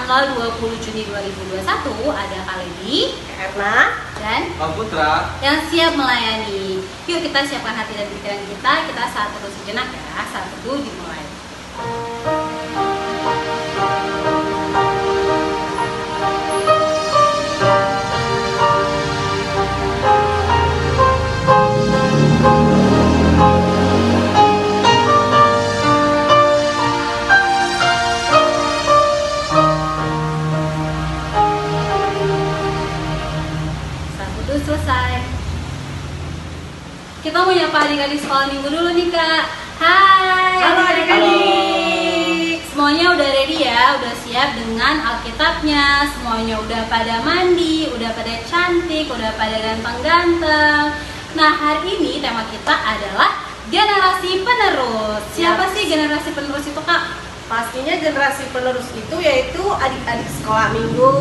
tanggal 20 Juni 2021 ada Kaledi, Erna, dan Putra yang siap melayani. Yuk kita siapkan hati dan pikiran kita saat teduh sejenak ya. Saat teduh dimulai. Selesai. Kita mau nyapa adik-adik sekolah minggu dulu nih Kak. Hai. Halo adik-adik. Semuanya udah ready ya, udah siap dengan Alkitabnya. Semuanya udah pada mandi, udah pada cantik, udah pada ganteng-ganteng. Nah hari ini tema kita adalah generasi penerus. Siapa sih generasi penerus itu Kak? Pastinya generasi penerus itu yaitu adik-adik sekolah minggu.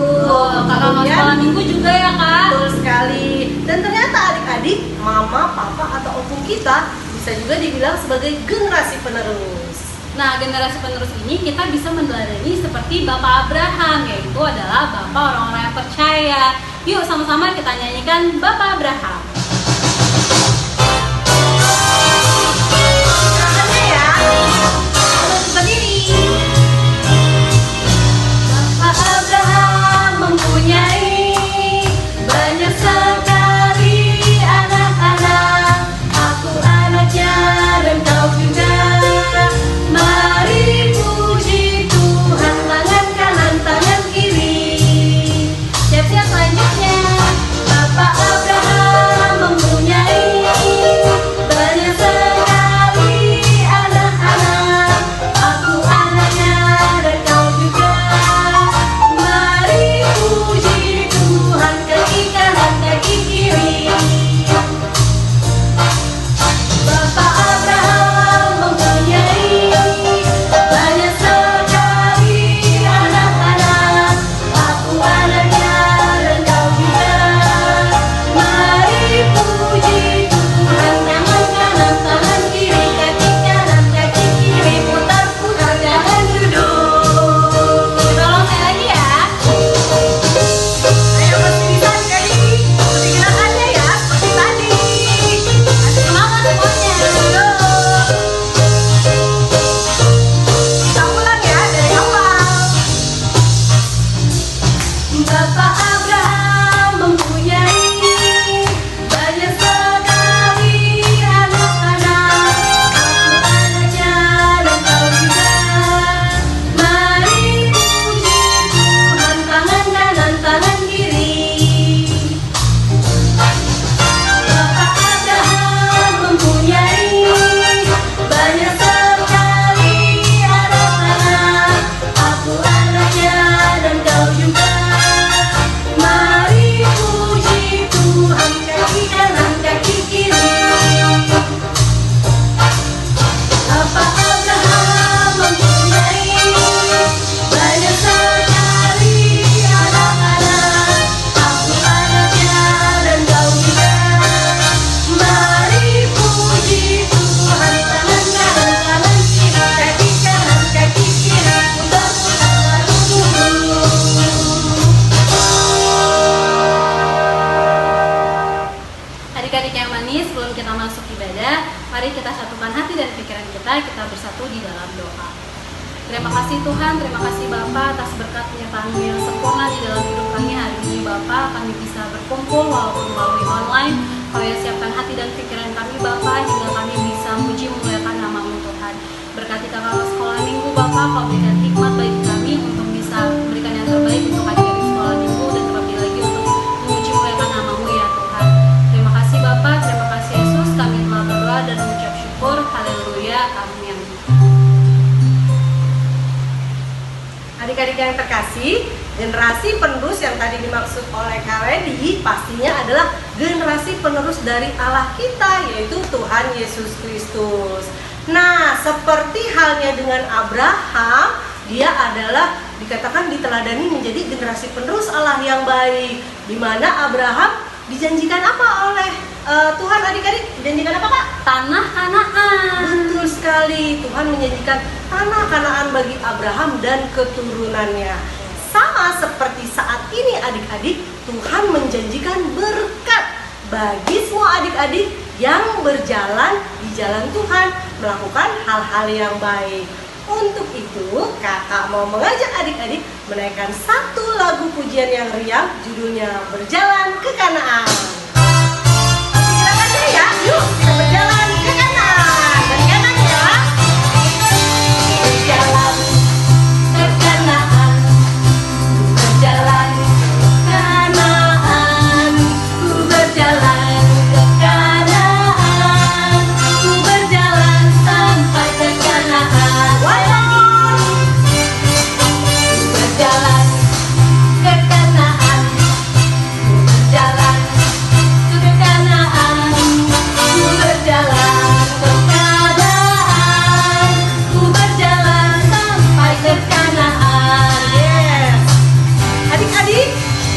Kakak sekolah minggu juga ya Kak? Betul sekali. Dan ternyata adik-adik, mama, papa atau opung kita bisa juga dibilang sebagai generasi penerus. Nah, generasi penerus ini kita bisa meneladani seperti Bapak Abraham, yaitu adalah Bapak orang-orang yang percaya. Yuk sama-sama kita nyanyikan Bapak Abraham. Tangannya ya. Berdiri. Bapak Abraham mempunyai banyak sekali anak-anak. Aku anaknya dan kau juga. Mari puji Tuhan, tangan kanan, tangan kiri. Siap-siap selanjutnya. Bapak Abraham mempunyai banyak sekali anak-anak. Aku anaknya dan kau juga. Mari puji Tuhan, kaki kanan, kaki kiri. Bapak Abraham mempunyai banyak sekali anak-anak. Aku anaknya dan kau juga. Mari puji Tuhan, tangan kanan, tangan kiri, kaki kanan, kaki kiri, putar-putar, jangan duduk. Tolong saya lagi ya. Ayo masih bisa adik-adik. Ikuti gerakannya ya, seperti tadi. Semangat semuanya. Kita ulang ya dari awal. Bapak Abraham mempunyai banyak sekali anak-anak. Aku anaknya dan kau juga. Mari puji Tuhan, tangan kanan, tangan kiri. Bapak Abraham mempunyai banyak sekali anak-anak. Aku anaknya dan kau juga. Mari puji Tuhan, kaki kanan, kaki kiri. Bapak Abraham mempunyai banyak sekali anak-anak. Aku anaknya dan kau juga. Mari puji Tuhan, tangan kanan, tangan kiri, kaki kanan, kaki kiri, putar-putar lalu duduk. Adik-adik yang manis, sebelum kita masuk ibadah, mari kita satukan hati dan pikiran kita bersatu di dalam doa. Terima kasih Tuhan, terima kasih Bapa atas berkat penyertaan yang sempurna di dalam hidup kami hari ini Bapa. Kami bisa berkumpul walaupun melalui online. Kau yang siapkan hati dan pikiran kami Bapa, hingga kami bisa memuji memuliakan nama-Mu Tuhan. Berkati kakak sekolah minggu Bapa, Kau berikan hikmat bagi kami untuk bisa memberikan yang terbaik untuk adik-adik sekolah minggu, dan terlebih lagi untuk memuji memuliakan nama-Mu ya Tuhan. Terima kasih Bapa, terima kasih Yesus. Kami telah berdoa dan mengucap syukur. Haleluya, amin. Adik-adik yang terkasih, generasi penerus yang tadi dimaksud oleh Kaledi pastinya adalah generasi penerus dari Allah kita, yaitu Tuhan Yesus Kristus. Nah, seperti halnya dengan Abraham, dia adalah dikatakan diteladani menjadi generasi penerus Allah yang baik, di mana Abraham dijanjikan apa oleh Tuhan adik-adik? Dijanjikan apa Kak? Tanah Kanaan. Betul sekali, Tuhan menjanjikan tanah Kanaan bagi Abraham dan keturunannya. sama seperti saat ini adik-adik, Tuhan menjanjikan berkat bagi semua adik-adik yang berjalan di jalan Tuhan, melakukan hal-hal yang baik. Untuk itu, kakak mau mengajak adik-adik menaikkan satu lagu pujian yang riang, judulnya Berjalan ke Kanaan. Segera aja ya, yuk kita berjalan ke Kanaan. Dari kanan ya. Berjalan ke Kanaan, berjalan ke Kanaan, ku berjalan ke Kanaan, ku berjalan sampai ke Kanaan. Berjalan ke Kanaan, berjalan ke Kanaan, ku berjalan ke Kanaan, ku berjalan sampai ke Kanaan. Yes. Adik-adik,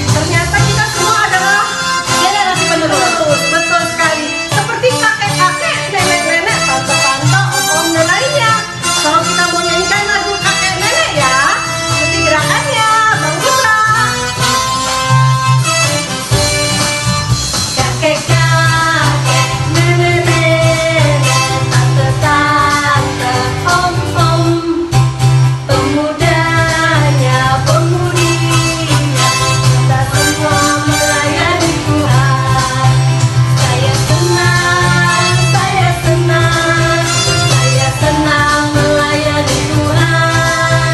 ternyata kita semua adalah generasi penerus. Betul sekali. Seperti kakek-kakek, nenek-nenek, tante-tante, om-om dan lainnya. Kalau kita mau nyanyikan lagu kakek nenek ya, ikuti gerakannya, Bang Putra. Kakek-kakek, nenek-nenek, tante-tante, om-om, pemudanya, pemudinya, kita semua melayani Tuhan. Saya senang, saya senang, saya senang melayani Tuhan.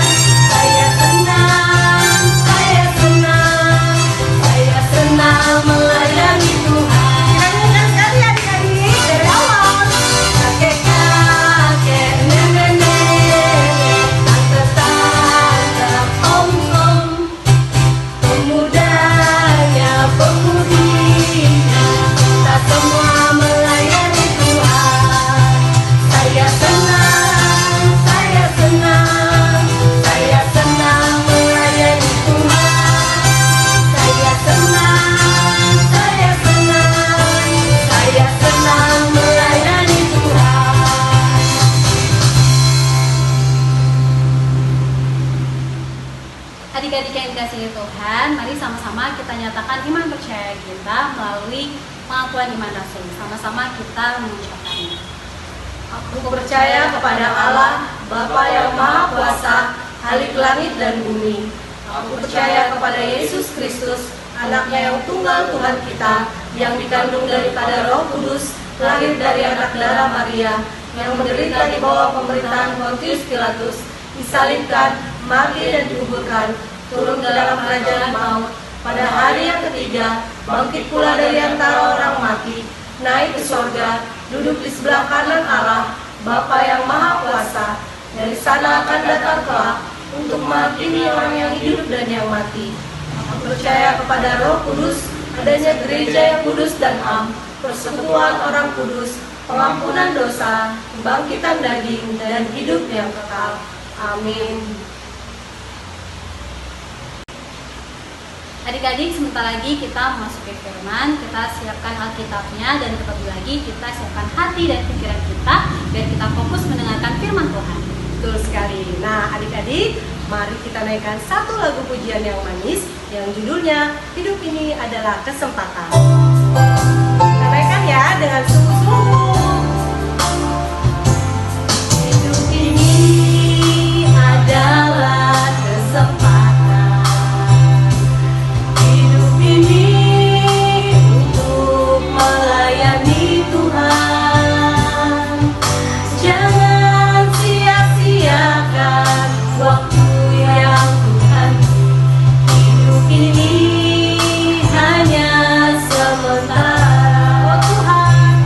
Saya senang, saya senang, saya senang melayani Tuhan. Nyanyikan sekali adik-adik dari awal. Kakek-kakek, nenek-nenek, tante-tante, om-om, pemudanya, pemudinya, kita semua melayani Tuhan. Saya senang, saya senang, saya senang melayani Tuhan. Saya senang, saya senang, saya senang melayani Tuhan. Adik-adik yang dikasihi Tuhan, mari sama-sama kita nyatakan iman percaya kita melalui pengakuan iman rasul. Sama-sama kita mengucapkannya. Aku percaya kepada Allah, Bapa yang Maha Kuasa, Halik langit dan bumi. Aku percaya kepada Yesus Kristus, anaknya yang tunggal Tuhan kita, yang dikandung daripada Roh Kudus, lahir dari anak darah Maria, yang menderita di bawah pemerintahan Pontius Pilatus, disalibkan, mati dan dikuburkan, turun ke dalam kerajaan maut, pada hari yang ketiga, bangkit pula dari antara orang mati, naik ke surga, duduk di sebelah kanan Allah, Bapa yang Maha Kuasa. Dari sana akan datang kelak untuk menghakimi orang yang hidup dan yang mati. Aku percaya kepada Roh Kudus, adanya gereja yang kudus dan am, persekutuan orang kudus, pengampunan dosa, kebangkitan daging, dan hidup yang kekal. Amin. Adik-adik, sebentar lagi kita memasuki firman, kita siapkan Alkitabnya, dan terlebih lagi kita siapkan hati dan pikiran kita biar kita fokus mendengarkan firman Tuhan. Betul sekali. Nah, adik-adik, mari kita naikkan satu lagu pujian yang manis yang judulnya Hidup Ini Adalah Kesempatan. Kita naikkan ya dengan sungguh-sungguh. Hidup ini adalah kesempatan. Hidup ini untuk melayani Tuhan. Jangan sia-siakan waktu yang Tuhan. Hidup ini hanya sementara. Oh Tuhan,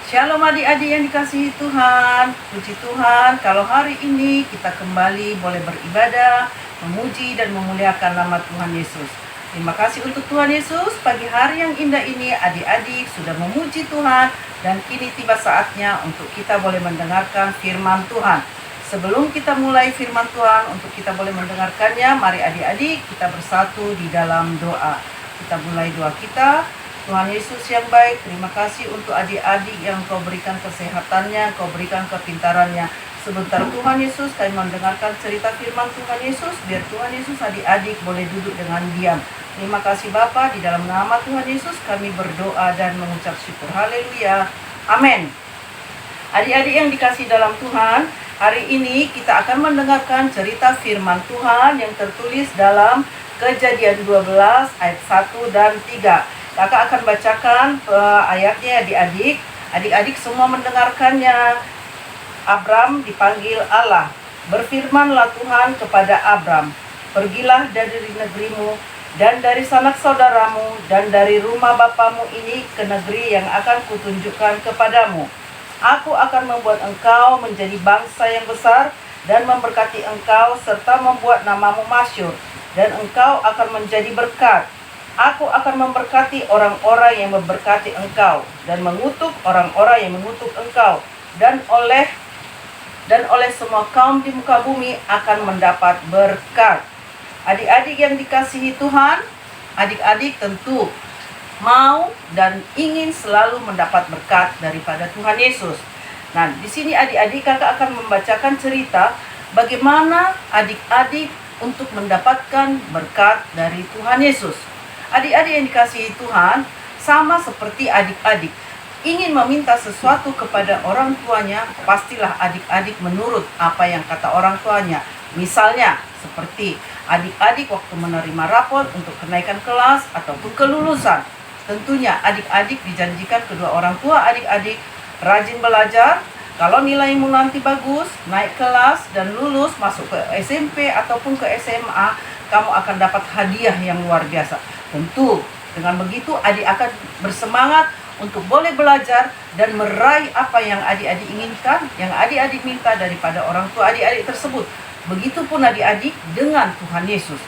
Shalom adik-adik yang dikasihi Tuhan. Puji Tuhan kalau hari ini kita kembali boleh beribadah, memuji dan memuliakan nama Tuhan Yesus. Terima kasih untuk Tuhan Yesus. Pagi hari yang indah ini adik-adik sudah memuji Tuhan, dan kini tiba saatnya untuk kita boleh mendengarkan firman Tuhan. Sebelum kita mulai firman Tuhan, untuk kita boleh mendengarkannya, mari adik-adik kita bersatu di dalam doa. Kita mulai doa kita. Tuhan Yesus yang baik, terima kasih untuk adik-adik yang Kau berikan kesehatannya, Kau berikan kepintarannya. Sebentar Tuhan Yesus, kami mendengarkan cerita firman Tuhan Yesus, biar Tuhan Yesus adik-adik boleh duduk dengan diam. Terima kasih Bapa, di dalam nama Tuhan Yesus kami berdoa dan mengucap syukur. Haleluya. Amin. Adik-adik yang dikasih dalam Tuhan, hari ini kita akan mendengarkan cerita firman Tuhan yang tertulis dalam Kejadian 12 ayat 1 dan 3. Kakak akan bacakan ayatnya adik-adik. Adik-adik semua mendengarkannya. Abram dipanggil Allah. Berfirmanlah Tuhan kepada Abram, pergilah dari negerimu dan dari sanak saudaramu dan dari rumah bapamu ini ke negeri yang akan kutunjukkan kepadamu. Aku akan membuat engkau menjadi bangsa yang besar dan memberkati engkau serta membuat namamu masyhur, dan engkau akan menjadi berkat. Aku akan memberkati orang-orang yang memberkati engkau dan mengutuk orang-orang yang mengutuk engkau, dan oleh semua kaum di muka bumi akan mendapat berkat. Adik-adik yang dikasihi Tuhan, adik-adik tentu mau dan ingin selalu mendapat berkat daripada Tuhan Yesus. Nah, di sini adik-adik kakak akan membacakan cerita bagaimana adik-adik untuk mendapatkan berkat dari Tuhan Yesus. Adik-adik yang dikasihi Tuhan, sama seperti adik-adik ingin meminta sesuatu kepada orang tuanya, pastilah adik-adik menurut apa yang kata orang tuanya. Misalnya, seperti adik-adik waktu menerima rapor untuk kenaikan kelas ataupun kelulusan. Tentunya adik-adik dijanjikan kedua orang tua adik-adik rajin belajar. Kalau nilaimu nanti bagus, naik kelas dan lulus masuk ke SMP ataupun ke SMA, kamu akan dapat hadiah yang luar biasa. Tentu dengan begitu adik akan bersemangat untuk boleh belajar dan meraih apa yang adik-adik inginkan, yang adik-adik minta daripada orang tua adik-adik tersebut. Begitupun adik-adik dengan Tuhan Yesus.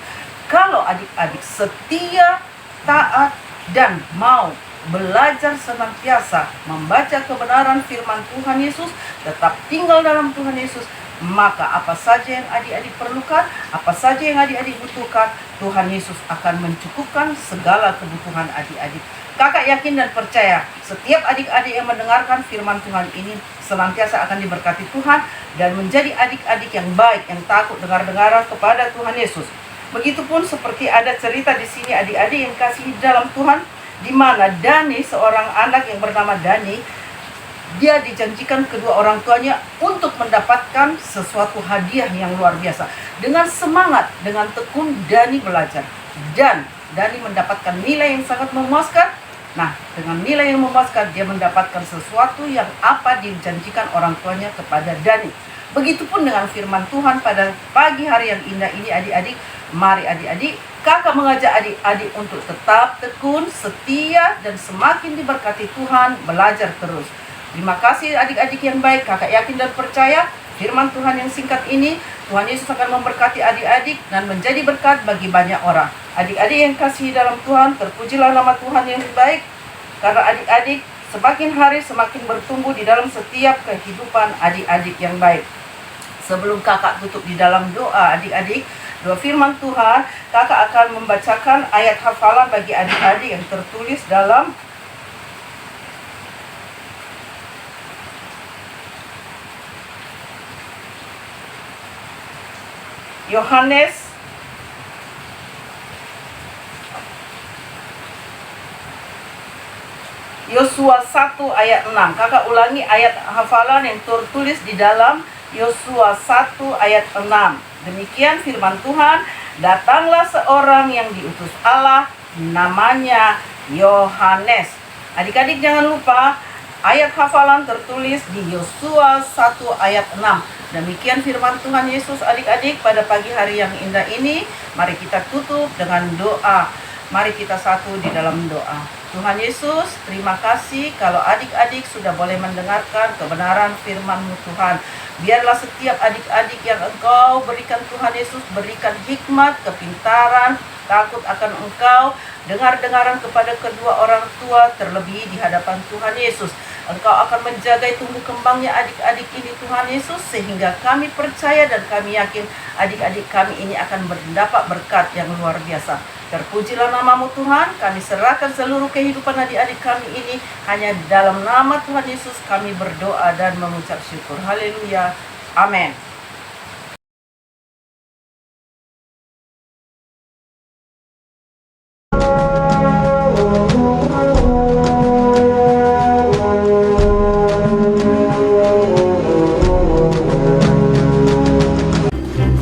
Kalau adik-adik setia, taat, dan mau belajar senantiasa membaca kebenaran firman Tuhan Yesus, tetap tinggal dalam Tuhan Yesus, maka apa saja yang adik-adik perlukan, apa saja yang adik-adik butuhkan, Tuhan Yesus akan mencukupkan segala kebutuhan adik-adik. Kakak yakin dan percaya setiap adik-adik yang mendengarkan firman Tuhan ini senantiasa akan diberkati Tuhan dan menjadi adik-adik yang baik, yang takut dengar-dengaran kepada Tuhan Yesus. Begitupun seperti ada cerita di sini adik-adik yang kasih dalam Tuhan, di mana Dani, seorang anak yang bernama Dani, dia dijanjikan kedua orang tuanya untuk mendapatkan sesuatu hadiah yang luar biasa. Dengan semangat, dengan tekun Dani belajar, dan Dani mendapatkan nilai yang sangat memuaskan. Nah, dengan nilai yang memuaskan, dia mendapatkan sesuatu yang apa dijanjikan orang tuanya kepada Dani. Begitupun dengan firman Tuhan pada pagi hari yang indah ini adik-adik, mari adik-adik, kakak mengajak adik-adik untuk tetap tekun, setia, dan semakin diberkati Tuhan, belajar terus. Terima kasih adik-adik yang baik, kakak yakin dan percaya firman Tuhan yang singkat ini, Tuhan Yesus akan memberkati adik-adik dan menjadi berkat bagi banyak orang. Adik-adik yang kasih dalam Tuhan, terpujilah nama Tuhan yang baik, karena adik-adik semakin hari semakin bertumbuh di dalam setiap kehidupan adik-adik yang baik. Sebelum kakak tutup di dalam doa adik-adik, doa firman Tuhan, kakak akan membacakan ayat hafalan bagi adik-adik yang tertulis dalam Yohanes Yosua 1 ayat 6. Kakak ulangi ayat hafalan yang tertulis di dalam Yosua 1 ayat 6. Demikian firman Tuhan, datanglah seorang yang diutus Allah, namanya Yohanes. Adik-adik jangan lupa, ayat hafalan tertulis di Yosua 1 ayat 6. Demikian firman Tuhan Yesus adik-adik pada pagi hari yang indah ini. Mari kita tutup dengan doa. Mari kita satu di dalam doa. Tuhan Yesus, terima kasih kalau adik-adik sudah boleh mendengarkan kebenaran firman-Mu Tuhan. Biarlah setiap adik-adik yang Engkau berikan Tuhan Yesus, berikan hikmat, kepintaran, takut akan Engkau, dengar-dengaran kepada kedua orang tua, terlebih di hadapan Tuhan Yesus. Engkau akan menjaga tumbuh kembangnya adik-adik ini Tuhan Yesus, sehingga kami percaya dan kami yakin adik-adik kami ini akan mendapat berkat yang luar biasa. Terpujilah nama-Mu Tuhan, kami serahkan seluruh kehidupan adik-adik kami ini hanya dalam nama Tuhan Yesus kami berdoa dan mengucap syukur. Haleluya. Amin.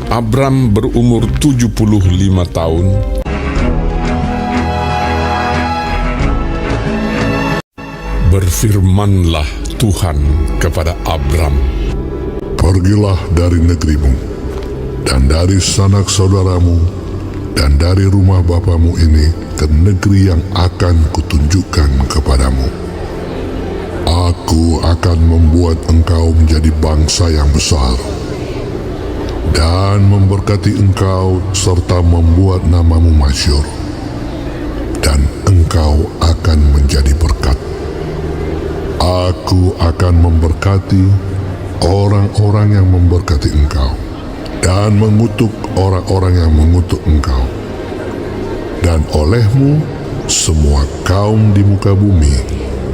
Abram berumur 75 tahun. Berfirmanlah Tuhan kepada Abram, "Pergilah dari negerimu, dan dari sanak saudaramu, dan dari rumah bapamu ini ke negeri yang akan kutunjukkan kepadamu. Aku akan membuat engkau menjadi bangsa yang besar, dan memberkati engkau serta membuat namamu masyhur, dan engkau akan menjadi berkat. Aku akan memberkati orang-orang yang memberkati engkau, dan mengutuk orang-orang yang mengutuk engkau. Dan olehmu semua kaum di muka bumi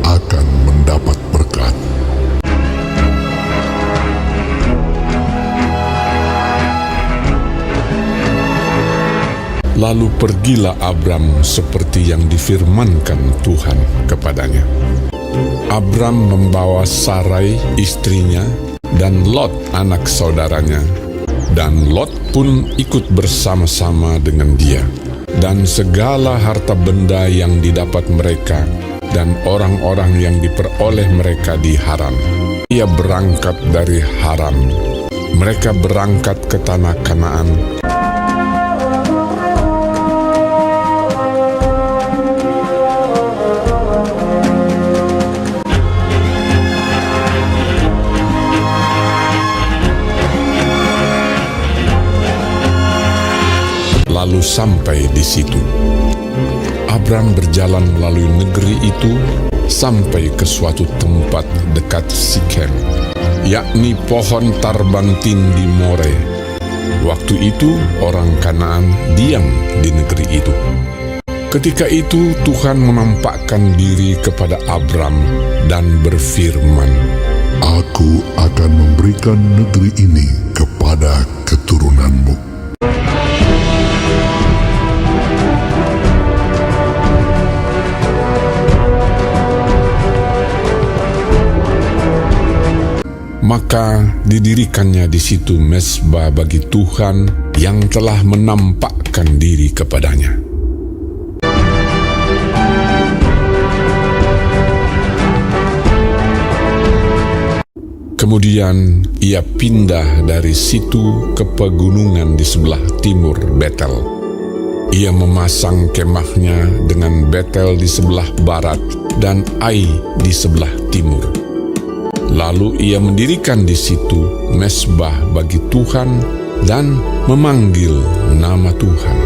akan mendapat berkat." Lalu pergilah Abram seperti yang difirmankan Tuhan kepadanya. Abram membawa Sarai istrinya dan Lot anak saudaranya, dan Lot pun ikut bersama-sama dengan dia, dan segala harta benda yang didapat mereka dan orang-orang yang diperoleh mereka di Haran. Ia berangkat dari Haran. Mereka berangkat ke tanah Kanaan. Lalu sampai di situ, Abram berjalan melalui negeri itu sampai ke suatu tempat dekat Sikem, yakni pohon tarbantin di More. Waktu itu orang Kanaan diam di negeri itu. Ketika itu Tuhan menampakkan diri kepada Abram dan berfirman, "Aku akan memberikan negeri ini kepada keturunanmu." Maka didirikannya di situ mezbah bagi Tuhan yang telah menampakkan diri kepadanya. Kemudian ia pindah dari situ ke pegunungan di sebelah timur Betel. Ia memasang kemahnya dengan Betel di sebelah barat dan Ai di sebelah timur. Lalu ia mendirikan di situ mezbah bagi Tuhan dan memanggil nama Tuhan.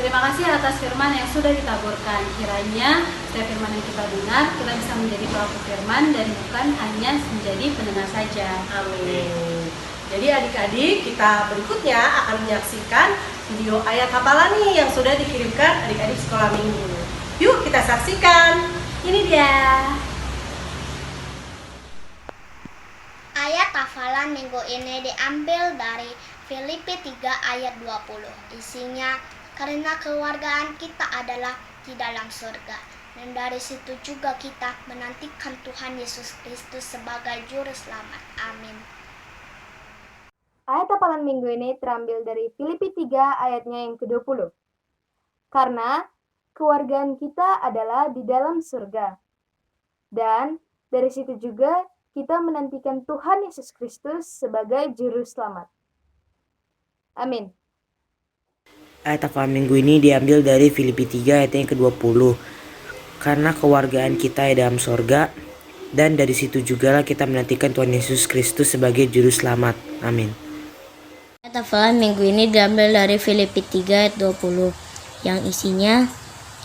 Terima kasih atas firman yang sudah ditaburkan. Kiranya setiap firman yang kita dengar, kita bisa menjadi pelaku firman dan bukan hanya menjadi pendengar saja. Amin. Jadi adik-adik, kita berikutnya akan menyaksikan video ayat hafalan nih yang sudah dikirimkan adik-adik sekolah minggu. Yuk kita saksikan. Ini dia. Ayat hafalan minggu ini diambil dari Filipi 3 ayat 20. Isinya, karena kewargaan kita adalah di dalam surga. Dan dari situ juga kita menantikan Tuhan Yesus Kristus sebagai juru selamat. Amin. Ayat hafalan minggu ini terambil dari Filipi 3 ayatnya yang ke-20. Karena kewargaan kita adalah di dalam surga. Dan dari situ juga kita menantikan Tuhan Yesus Kristus sebagai Juru Selamat. Amin. Ayat hafalan minggu ini diambil dari Filipi 3 ayat yang ke-20. Karena kewargaan kita dalam sorga, dan dari situ jugalah kita menantikan Tuhan Yesus Kristus sebagai Juru Selamat. Amin. Ayat hafalan minggu ini diambil dari Filipi 3 ayat 20 yang isinya,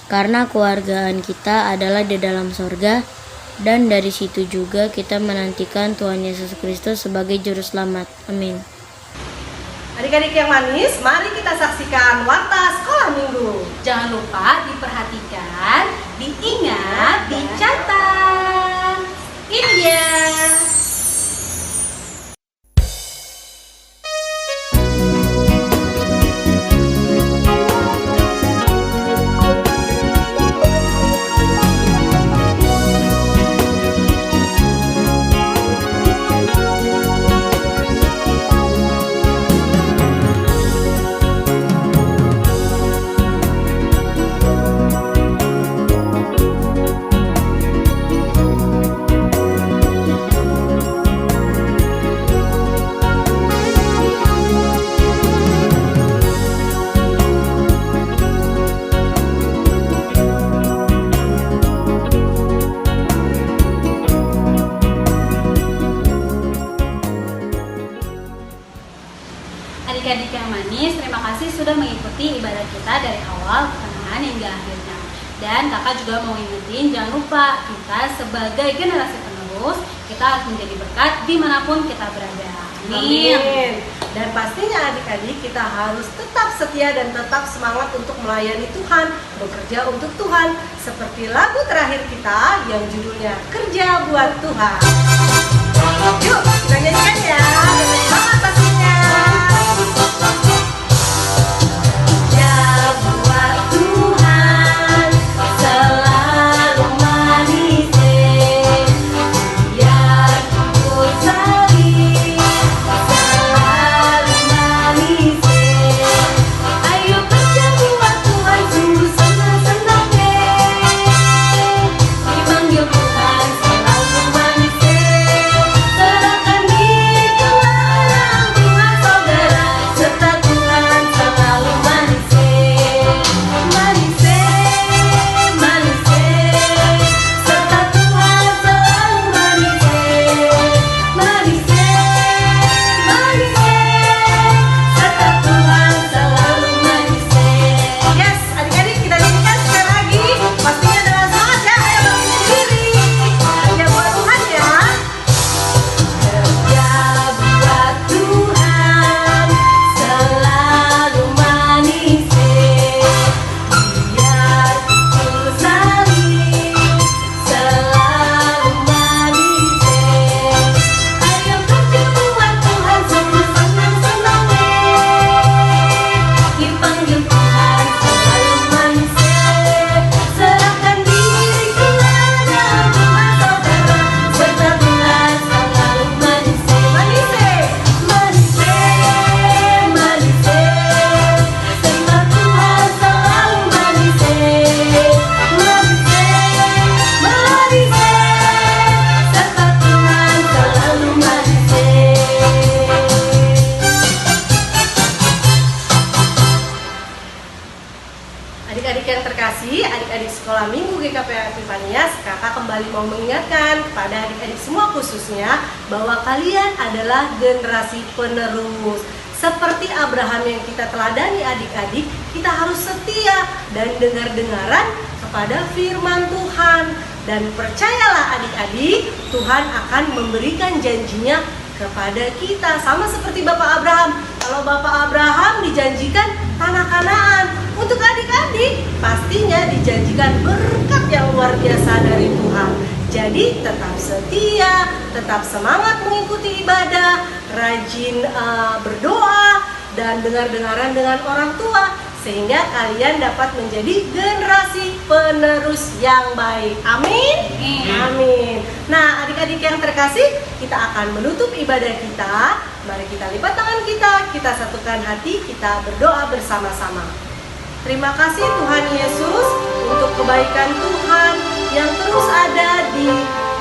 karena kewargaan kita adalah di dalam sorga, dan dari situ juga kita menantikan Tuhan Yesus Kristus sebagai Juru Selamat. Amin. Adik-adik yang manis, mari kita saksikan warta sekolah minggu. Jangan lupa diperhatikan, diingat, dicatat. Ini dia. Adik-adik yang manis, terima kasih sudah mengikuti ibadah kita dari awal, pertengahan hingga akhirnya. Dan kakak juga mau ingetin, jangan lupa kita sebagai generasi penerus, kita harus menjadi berkat dimanapun kita berada. Amin. Dan pastinya adik-adik kita harus tetap setia dan tetap semangat untuk melayani Tuhan, bekerja untuk Tuhan. Seperti lagu terakhir kita yang judulnya Kerja Buat Tuhan. Yuk, kita nyanyikan ya. Dengan semangat pastinya. Adik-adik yang terkasih, adik-adik sekolah minggu GKP Epifanias, kakak kembali mau mengingatkan kepada adik-adik semua khususnya bahwa kalian adalah generasi penerus. Seperti Abraham yang kita teladani adik-adik, kita harus setia dan dengar-dengaran kepada firman Tuhan. Dan percayalah adik-adik, Tuhan akan memberikan janjinya kepada kita. Sama seperti Bapak Abraham. Kalau Bapak Abraham dijanjikan tanah Kanaan, untuk adik-adik pastinya dijanjikan berkat yang luar biasa dari Tuhan. Jadi tetap setia, tetap semangat mengikuti ibadah, rajin berdoa, dan dengar-dengaran dengan orang tua, sehingga kalian dapat menjadi generasi penerus yang baik. Amin. Amin. Nah, adik-adik yang terkasih, kita akan menutup ibadah kita. Mari kita lipat tangan kita satukan hati, kita berdoa bersama-sama. Terima kasih Tuhan Yesus untuk kebaikan Tuhan yang terus ada di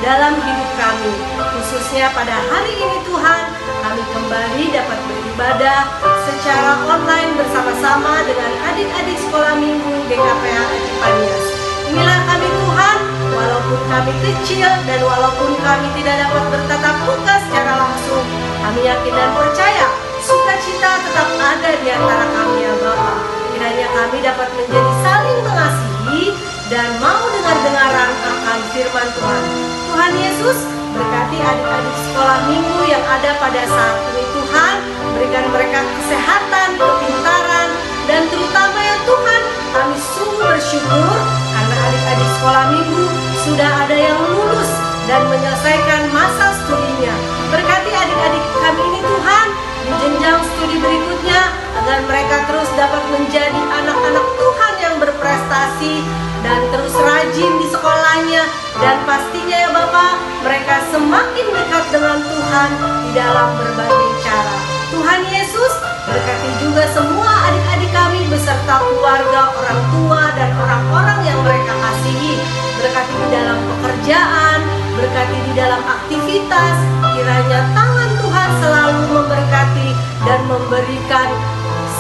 dalam hidup kami. Khususnya pada hari ini Tuhan, kami kembali dapat beribadah secara online bersama-sama dengan adik-adik sekolah minggu GKPA Epifanias. Inilah kami Tuhan, walaupun kami kecil dan walaupun kami tidak dapat bertatap muka secara langsung, kami yakin dan percaya sukacita tetap ada di antara kami ya Bapa. Kiranya kami dapat menjadi saling mengasihi dan mau dengar-dengaran akan firman Tuhan. Tuhan Yesus, berkati adik-adik sekolah minggu yang ada pada saat ini Tuhan. Berikan mereka kesehatan, kepintaran, dan terutama ya Tuhan, kami sungguh bersyukur karena adik-adik sekolah minggu sudah ada yang lulus dan menyelesaikan masa studinya. Berkati adik-adik kami ini Tuhan di jenjang studi berikutnya, agar mereka terus dapat menjadi anak-anak Tuhan yang berprestasi dan terus rajin di sekolahnya, dan pastinya ya Bapak, mereka semakin dekat dengan Tuhan di dalam berbagai cara. Tuhan Yesus, berkati juga semua adik-adik kami beserta keluarga, orang tua, dan orang-orang yang mereka kasihi. Berkati di dalam pekerjaan, berkati di dalam aktivitas. Kiranya tangan Tuhan selalu memberkati dan memberikan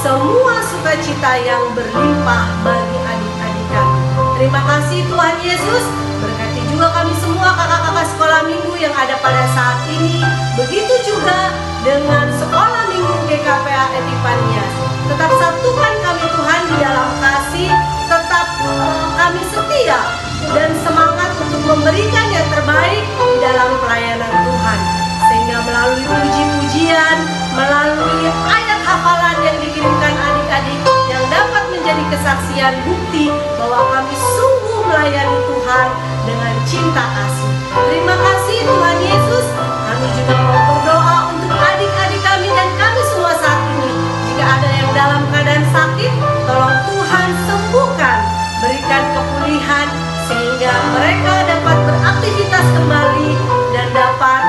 semua sukacita yang berlimpah bagi adik-adik kami. Terima kasih Tuhan Yesus. Berkati juga kami semua kakak-kakak sekolah minggu yang ada pada saat ini. Begitu juga dengan sekolah minggu GKPA Epifanias. Tetap satukan kami Tuhan di dalam kasih. Tetap kami setia dan semangat untuk memberikan yang terbaik di dalam pelayanan Tuhan. Sehingga melalui puji-pujian, melalui ayat hafalan yang dikirimkan adik-adik yang dapat menjadi kesaksian bukti bahwa kami sungguh melayani Tuhan dengan cinta kasih. Terima kasih Tuhan Yesus. Kami juga mau berdoa untuk adik-adik kami dan kami semua saat ini. Jika ada yang dalam keadaan sakit, tolong Tuhan sembuhkan, berikan kepulihan sehingga mereka dapat beraktivitas kembali dan dapat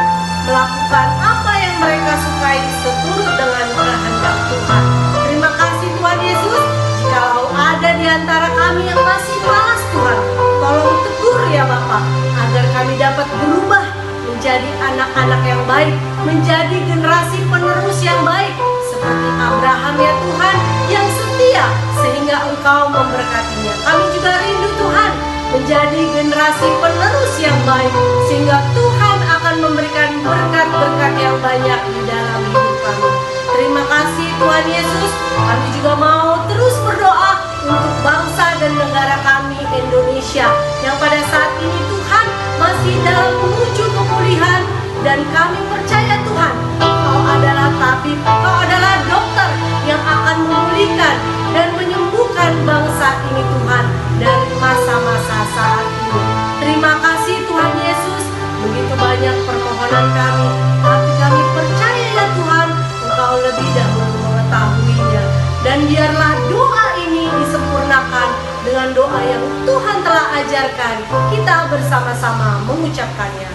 melakukan apa yang mereka sukai seturut dengan kehendak Tuhan. Terima kasih Tuhan Yesus. Jikalau ada di antara kami yang masih malas Tuhan, tolong tegur ya Bapak, agar kami dapat berubah menjadi anak-anak yang baik, menjadi generasi penerus yang baik, seperti Abraham ya Tuhan, yang setia sehingga Engkau memberkatinya. Kami juga rindu Tuhan menjadi generasi penerus yang baik, sehingga Tuhan akan memberikan berkat-berkat yang banyak di dalam hidup kami. Terima kasih Tuhan Yesus. Kami juga mau terus berdoa untuk bangsa dan negara kami Indonesia, yang pada saat ini Tuhan masih dalam menuju kepulihan, dan kami percaya Tuhan, Engkau adalah tabib, Engkau adalah dokter yang akan memulihkan dan menyembuhkan bangsa ini Tuhan dari masa-masa saat ini. Terima kasih Tuhan Yesus. Begitu banyak permohonan kami, tapi kami percaya ya Tuhan, Engkau lebih dahulu mengetahuinya. Dan biarlah doa ini disempurnakan dengan doa yang Tuhan telah ajarkan. Kita bersama-sama mengucapkannya.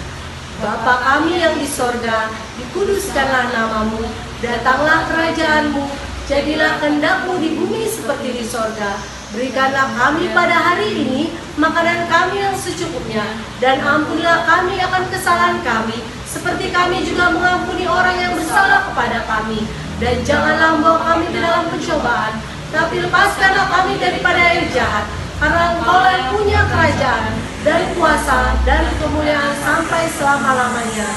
Bapa kami yang di sorga, dikuduskanlah namamu, datanglah kerajaanmu, jadilah kehendak-Mu di bumi seperti di sorga. Berikanlah kami pada hari ini makanan kami yang secukupnya, dan ampunilah kami akan kesalahan kami, seperti kami juga mengampuni orang yang bersalah kepada kami. Dan janganlah membawa kami ke dalam pencobaan, tapi lepaskanlah kami daripada yang jahat. Karena Engkau yang punya kerajaan, dan kuasa, dan kemuliaan sampai selama-lamanya.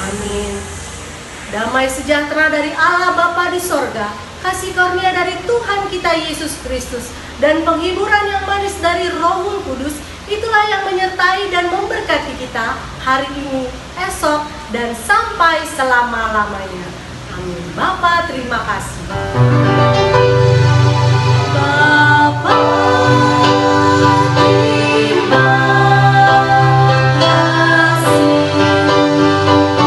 Amin. Damai sejahtera dari Allah Bapa di sorga, kasih karunia dari Tuhan kita Yesus Kristus, dan penghiburan yang manis dari Roh Kudus, itulah yang menyertai dan memberkati kita hari ini, esok, dan sampai selama-lamanya. Amin. Bapa, terima kasih. Bapa, terima kasih. Bapa, terima kasih. Bapa,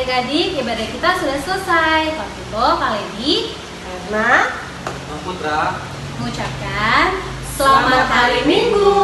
adik-adik, ibadah kita sudah selesai. Kalau gitu, Kak Lady Karena Bang Putra mengucapkan selamat hari Minggu.